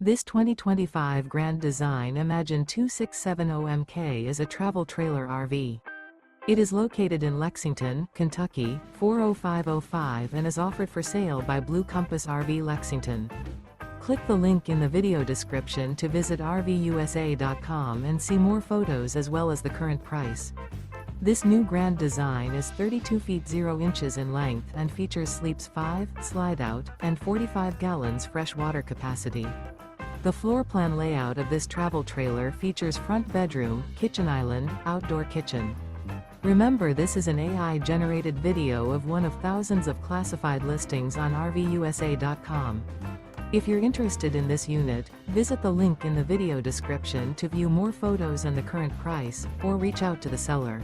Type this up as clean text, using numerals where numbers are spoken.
This 2025 Grand Design Imagine 2670MK is a travel trailer RV. It is located in Lexington, Kentucky, 40505 and is offered for sale by Blue Compass RV Lexington. Click the link in the video description to visit RVUSA.com and see more photos as well as the current price. This new Grand Design is 32 feet 0 inches in length and features sleeps 5, slide-out, and 45 gallons fresh water capacity. The floor plan layout of this travel trailer features front bedroom, kitchen island, outdoor kitchen. Remember, this is an AI-generated video of one of thousands of classified listings on RVUSA.com. If you're interested in this unit, visit the link in the video description to view more photos and the current price, or reach out to the seller.